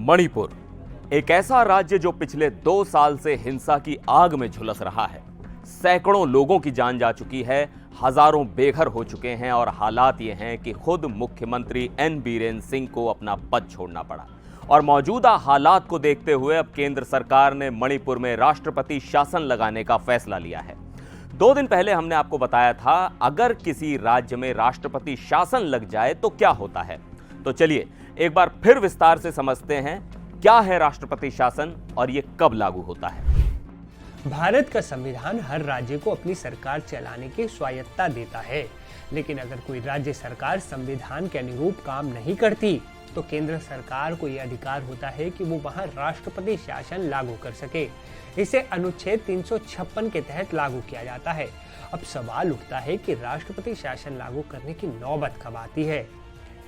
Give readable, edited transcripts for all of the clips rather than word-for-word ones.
मणिपुर एक ऐसा राज्य जो पिछले 2 साल से हिंसा की आग में झुलस रहा है। सैकड़ों लोगों की जान जा चुकी है, हजारों बेघर हो चुके हैं और हालात ये हैं कि खुद मुख्यमंत्री एन बीरेन सिंह को अपना पद छोड़ना पड़ा। और मौजूदा हालात को देखते हुए अब केंद्र सरकार ने मणिपुर में राष्ट्रपति शासन लगाने का फैसला लिया है। 2 दिन पहले हमने आपको बताया था अगर किसी राज्य में राष्ट्रपति शासन लग जाए तो क्या होता है। तो चलिए एक बार फिर विस्तार से समझते हैं क्या है राष्ट्रपति शासन और ये कब लागू होता है। भारत का संविधान हर राज्य को अपनी सरकार चलाने की स्वायत्ता देता है, लेकिन अगर कोई राज्य सरकार संविधान के अनुरूप काम नहीं करती तो केंद्र सरकार को यह अधिकार होता है कि वो वहां राष्ट्रपति शासन लागू कर सके। इसे अनुच्छेद 356 के तहत लागू किया जाता है। अब सवाल उठता है कि राष्ट्रपति शासन लागू करने की नौबत कब आती है।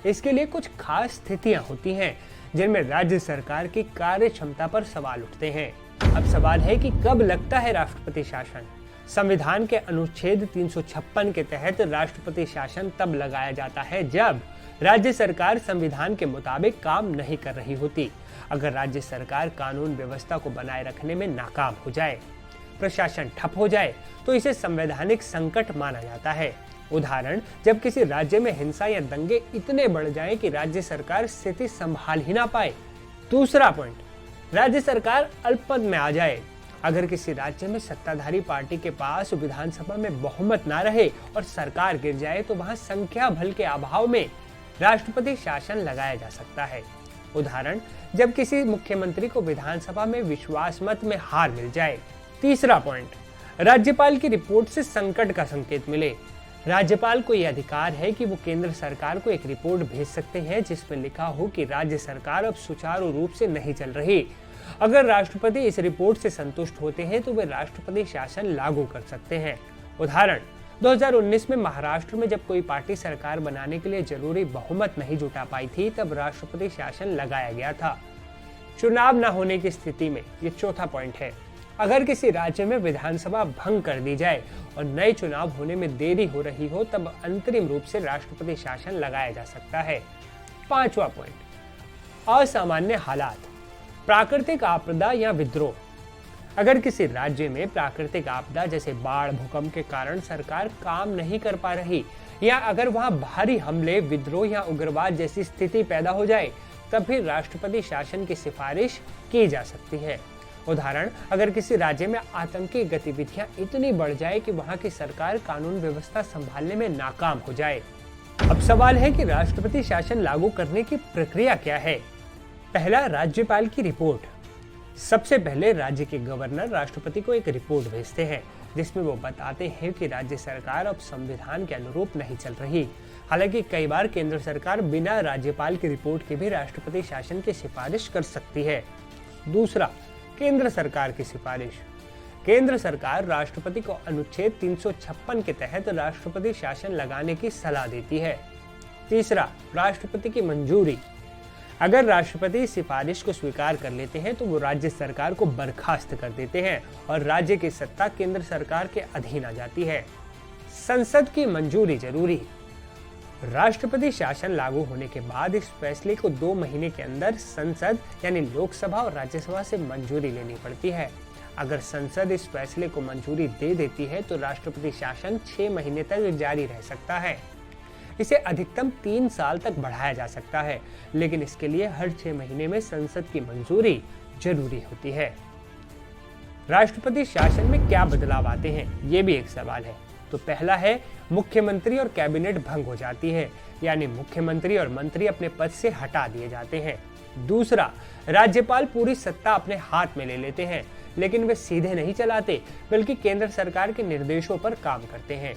इसके लिए कुछ खास स्थितियां होती हैं जिनमें राज्य सरकार की कार्य क्षमता पर सवाल उठते हैं। अब सवाल है कि कब लगता है राष्ट्रपति शासन। संविधान के अनुच्छेद 356 के तहत राष्ट्रपति शासन तब लगाया जाता है जब राज्य सरकार संविधान के मुताबिक काम नहीं कर रही होती। अगर राज्य सरकार कानून व्यवस्था को बनाए रखने में नाकाम हो जाए, प्रशासन ठप हो जाए, तो इसे संवैधानिक संकट माना जाता है। उदाहरण, जब किसी राज्य में हिंसा या दंगे इतने बढ़ जाएं कि राज्य सरकार स्थिति संभाल ही ना पाए। दूसरा पॉइंट, राज्य सरकार अल्पमत में आ जाए। अगर किसी राज्य में सत्ताधारी पार्टी के पास विधानसभा में बहुमत ना रहे और सरकार गिर जाए तो वहां संख्या बल के अभाव में राष्ट्रपति शासन लगाया जा सकता है। उदाहरण, जब किसी मुख्यमंत्री को विधानसभा में विश्वास मत में हार मिल जाए। तीसरा पॉइंट, राज्यपाल की रिपोर्ट से संकट का संकेत मिले। राज्यपाल को यह अधिकार है कि वो केंद्र सरकार को एक रिपोर्ट भेज सकते हैं जिसमें लिखा हो कि राज्य सरकार अब सुचारू रूप से नहीं चल रही। अगर राष्ट्रपति इस रिपोर्ट से संतुष्ट होते हैं तो वे राष्ट्रपति शासन लागू कर सकते हैं। उदाहरण, 2019 में महाराष्ट्र में जब कोई पार्टी सरकार बनाने के लिए जरूरी बहुमत नहीं जुटा पाई थी तब राष्ट्रपति शासन लगाया गया था। चुनाव न होने की स्थिति में, ये चौथा पॉइंट है, अगर किसी राज्य में विधानसभा भंग कर दी जाए और नए चुनाव होने में देरी हो रही हो तब अंतरिम रूप से राष्ट्रपति शासन लगाया जा सकता है। पांचवा पॉइंट, असामान्य हालात, प्राकृतिक आपदा या विद्रोह। अगर किसी राज्य में प्राकृतिक आपदा जैसे बाढ़, भूकंप के कारण सरकार काम नहीं कर पा रही या अगर वहां भारी हमले, विद्रोह या उग्रवाद जैसी स्थिति पैदा हो जाए तब भी राष्ट्रपति शासन की सिफारिश की जा सकती है। उदाहरण, अगर किसी राज्य में आतंकी गतिविधियां इतनी बढ़ जाए कि वहां की सरकार कानून व्यवस्था संभालने में नाकाम हो जाए। अब सवाल है कि राष्ट्रपति शासन लागू करने की प्रक्रिया क्या है। पहला, राज्यपाल की रिपोर्ट। सबसे पहले राज्य के गवर्नर राष्ट्रपति को एक रिपोर्ट भेजते हैं जिसमें वो बताते हैं कि राज्य सरकार अब संविधान के अनुरूप नहीं चल रही। हालांकि कई बार केंद्र सरकार बिना राज्यपाल की रिपोर्ट के भी राष्ट्रपति शासन की सिफारिश कर सकती है। दूसरा, केंद्र सरकार की सिफारिश। केंद्र सरकार राष्ट्रपति को अनुच्छेद 356 के तहत राष्ट्रपति शासन लगाने की सलाह देती है। तीसरा, राष्ट्रपति की मंजूरी। अगर राष्ट्रपति सिफारिश को स्वीकार कर लेते हैं तो वो राज्य सरकार को बर्खास्त कर देते हैं और राज्य की सत्ता केंद्र सरकार के अधीन आ जाती है। संसद की मंजूरी जरूरी। राष्ट्रपति शासन लागू होने के बाद इस फैसले को 2 महीने के अंदर संसद यानी लोकसभा और राज्यसभा से मंजूरी लेनी पड़ती है। अगर संसद इस फैसले को मंजूरी दे देती है तो राष्ट्रपति शासन 6 महीने तक जारी रह सकता है। इसे अधिकतम 3 साल तक बढ़ाया जा सकता है, लेकिन इसके लिए हर 6 महीने में संसद की मंजूरी जरूरी होती है। राष्ट्रपति शासन में क्या बदलाव आते हैं, ये भी एक सवाल है। तो पहला है, मुख्यमंत्री और कैबिनेट भंग हो जाती है, यानी मुख्यमंत्री और मंत्री अपने पद से हटा दिए जाते हैं। दूसरा, राज्यपाल पूरी सत्ता अपने हाथ में ले लेते हैं, लेकिन वे सीधे नहीं चलाते बल्कि केंद्र सरकार के निर्देशों पर काम करते हैं।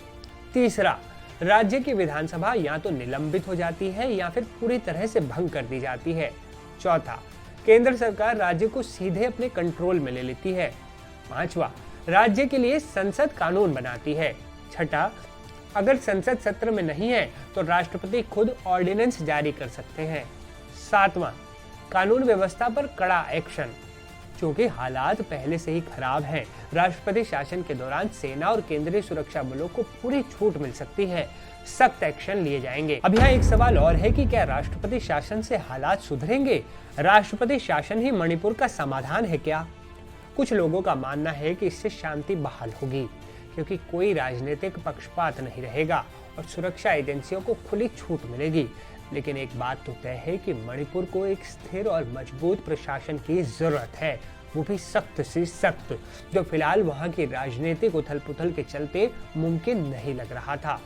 तीसरा, राज्य की विधानसभा या तो निलंबित हो जाती है या फिर पूरी तरह से भंग कर दी जाती है। चौथा, केंद्र सरकार राज्य को सीधे अपने कंट्रोल में ले लेती है। पांचवा, राज्य के लिए संसद कानून बनाती है। छठा, अगर संसद सत्र में नहीं है तो राष्ट्रपति खुद ऑर्डिनेंस जारी कर सकते हैं। सातवां, कानून व्यवस्था पर कड़ा एक्शन। क्योंकि हालात पहले से ही खराब हैं। राष्ट्रपति शासन के दौरान सेना और केंद्रीय सुरक्षा बलों को पूरी छूट मिल सकती है, सख्त एक्शन लिए जाएंगे। अब यहाँ एक सवाल और है कि क्या राष्ट्रपति शासन से हालात सुधरेंगे? राष्ट्रपति शासन ही मणिपुर का समाधान है क्या? कुछ लोगों का मानना है कि इससे शांति बहाल होगी, क्योंकि कोई राजनीतिक पक्षपात नहीं रहेगा और सुरक्षा एजेंसियों को खुली छूट मिलेगी। लेकिन एक बात तो तय है कि मणिपुर को एक स्थिर और मजबूत प्रशासन की जरूरत है, वो भी सख्त से सख्त, जो फिलहाल वहां की राजनीतिक उथल पुथल के चलते मुमकिन नहीं लग रहा था।